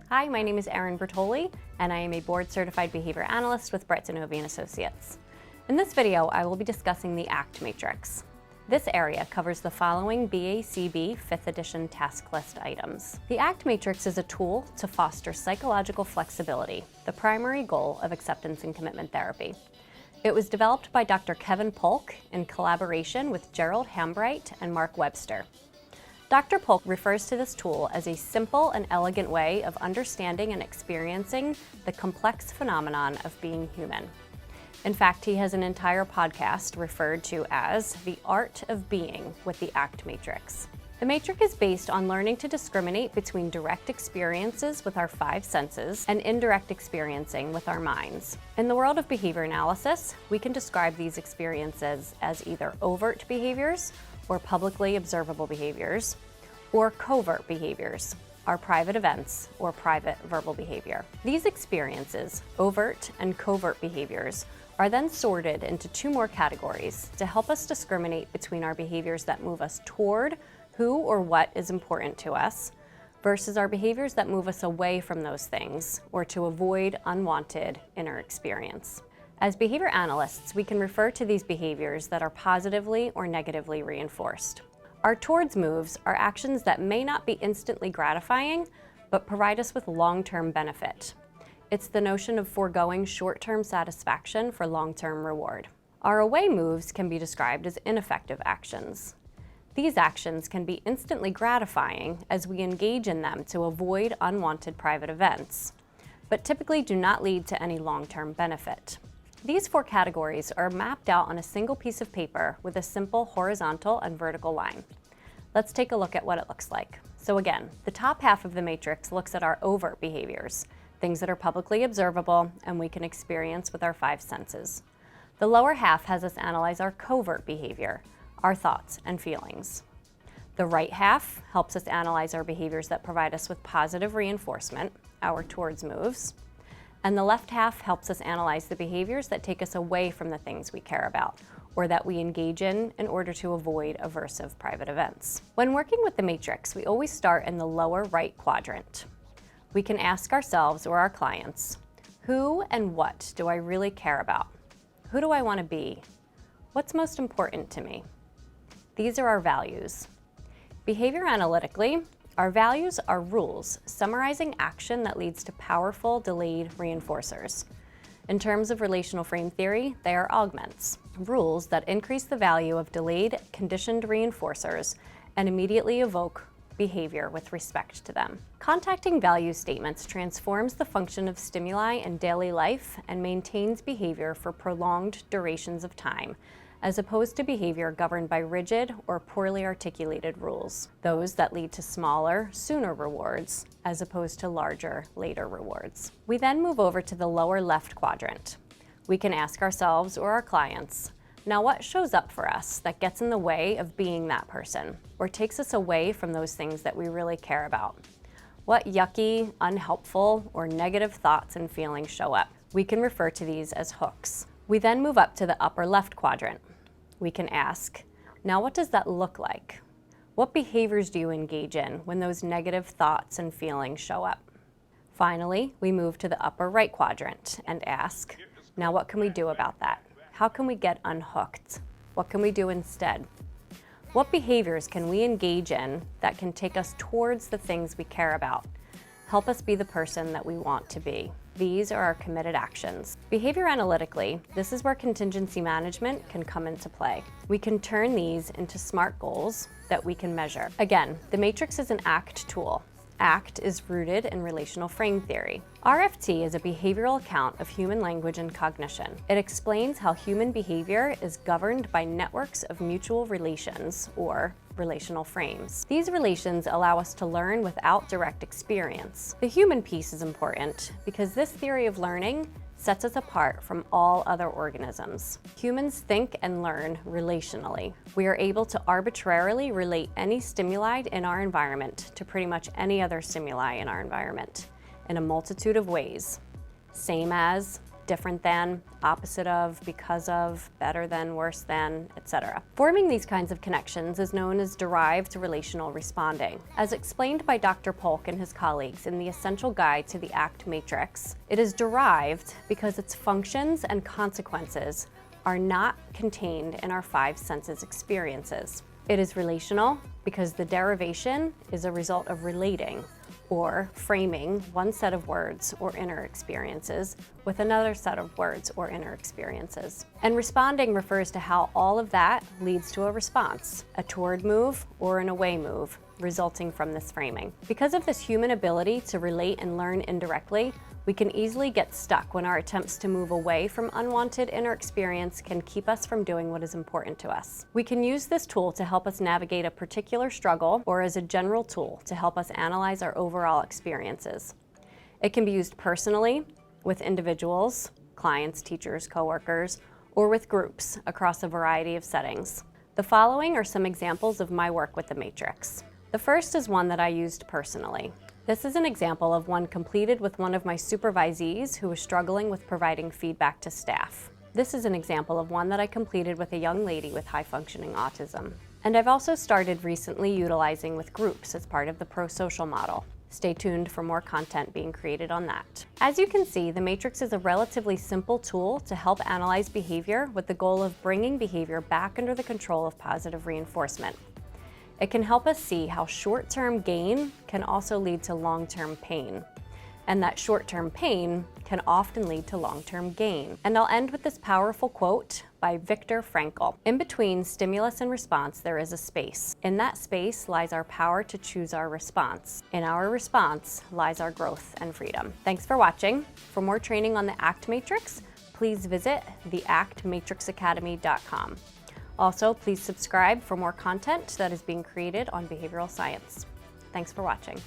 Hi, my name is Erin Bertoli, and I am a Board Certified Behavior Analyst with Brett DiNovi and Associates. In this video, I will be discussing the ACT matrix. This area covers the following BACB 5th edition task list items. The ACT matrix is a tool to foster psychological flexibility, the primary goal of acceptance and commitment therapy. It was developed by Dr. Kevin Polk in collaboration with Gerald Hambright and Mark Webster. Dr. Polk refers to this tool as a simple and elegant way of understanding and experiencing the complex phenomenon of being human. In fact, he has an entire podcast referred to as The Art of Being with the ACT matrix. The matrix is based on learning to discriminate between direct experiences with our 5 senses and indirect experiencing with our minds. In the world of behavior analysis, we can describe these experiences as either overt behaviors or publicly observable behaviors, or covert behaviors, our private events or private verbal behavior. These experiences, overt and covert behaviors, are then sorted into 2 more categories to help us discriminate between our behaviors that move us toward who or what is important to us versus our behaviors that move us away from those things or to avoid unwanted inner experience. As behavior analysts, we can refer to these behaviors that are positively or negatively reinforced. Our towards moves are actions that may not be instantly gratifying, but provide us with long-term benefit. It's the notion of foregoing short-term satisfaction for long-term reward. Our away moves can be described as ineffective actions. These actions can be instantly gratifying as we engage in them to avoid unwanted private events, but typically do not lead to any long-term benefit. These 4 categories are mapped out on a single piece of paper with a simple horizontal and vertical line. Let's take a look at what it looks like. So again, the top half of the matrix looks at our overt behaviors, things that are publicly observable and we can experience with our 5 senses. The lower half has us analyze our covert behavior, our thoughts and feelings. The right half helps us analyze our behaviors that provide us with positive reinforcement, our towards moves. And the left half helps us analyze the behaviors that take us away from the things we care about or that we engage in order to avoid aversive private events. When working with the matrix, we always start in the lower right quadrant. We can ask ourselves or our clients, who and what do I really care about? Who do I want to be? What's most important to me? These are our values. Behavior analytically, our values are rules summarizing action that leads to powerful delayed reinforcers. In terms of relational frame theory, they are augments, rules that increase the value of delayed conditioned reinforcers and immediately evoke behavior with respect to them. Contacting value statements transforms the function of stimuli in daily life and maintains behavior for prolonged durations of time, as opposed to behavior governed by rigid or poorly articulated rules, those that lead to smaller, sooner rewards, as opposed to larger, later rewards. We then move over to the lower left quadrant. We can ask ourselves or our clients, now what shows up for us that gets in the way of being that person, or takes us away from those things that we really care about? What yucky, unhelpful, or negative thoughts and feelings show up? We can refer to these as hooks. We then move up to the upper left quadrant. We can ask, now what does that look like? What behaviors do you engage in when those negative thoughts and feelings show up? Finally, we move to the upper right quadrant and ask, now what can we do about that? How can we get unhooked? What can we do instead? What behaviors can we engage in that can take us towards the things we care about? Help us be the person that we want to be. These are our committed actions. Behavior analytically, this is where contingency management can come into play. We can turn these into SMART goals that we can measure. Again, the matrix is an ACT tool. ACT is rooted in relational frame theory. RFT is a behavioral account of human language and cognition. It explains how human behavior is governed by networks of mutual relations, or relational frames. These relations allow us to learn without direct experience. The human piece is important because this theory of learning sets us apart from all other organisms. Humans think and learn relationally. We are able to arbitrarily relate any stimuli in our environment to pretty much any other stimuli in our environment in a multitude of ways. Same as different than, opposite of, because of, better than, worse than, etc. Forming these kinds of connections is known as derived relational responding. As explained by Dr. Polk and his colleagues in the Essential Guide to the ACT Matrix, it is derived because its functions and consequences are not contained in our five senses experiences. It is relational because the derivation is a result of relating or framing one set of words or inner experiences with another set of words or inner experiences. And responding refers to how all of that leads to a response, a toward move or an away move, resulting from this framing. Because of this human ability to relate and learn indirectly, we can easily get stuck when our attempts to move away from unwanted inner experience can keep us from doing what is important to us. We can use this tool to help us navigate a particular struggle or as a general tool to help us analyze our overall experiences. It can be used personally, with individuals, clients, teachers, coworkers, or with groups across a variety of settings. The following are some examples of my work with the matrix. The first is one that I used personally. This is an example of one completed with one of my supervisees who was struggling with providing feedback to staff. This is an example of one that I completed with a young lady with high-functioning autism. And I've also started recently utilizing with groups as part of the pro-social model. Stay tuned for more content being created on that. As you can see, the matrix is a relatively simple tool to help analyze behavior with the goal of bringing behavior back under the control of positive reinforcement. It can help us see how short-term gain can also lead to long-term pain, and that short-term pain can often lead to long-term gain. And I'll end with this powerful quote by Viktor Frankl. In between stimulus and response, there is a space. In that space lies our power to choose our response. In our response lies our growth and freedom. Thanks for watching. For more training on the ACT Matrix, please visit theactmatrixacademy.com. Also, please subscribe for more content that is being created on behavioral science. Thanks for watching.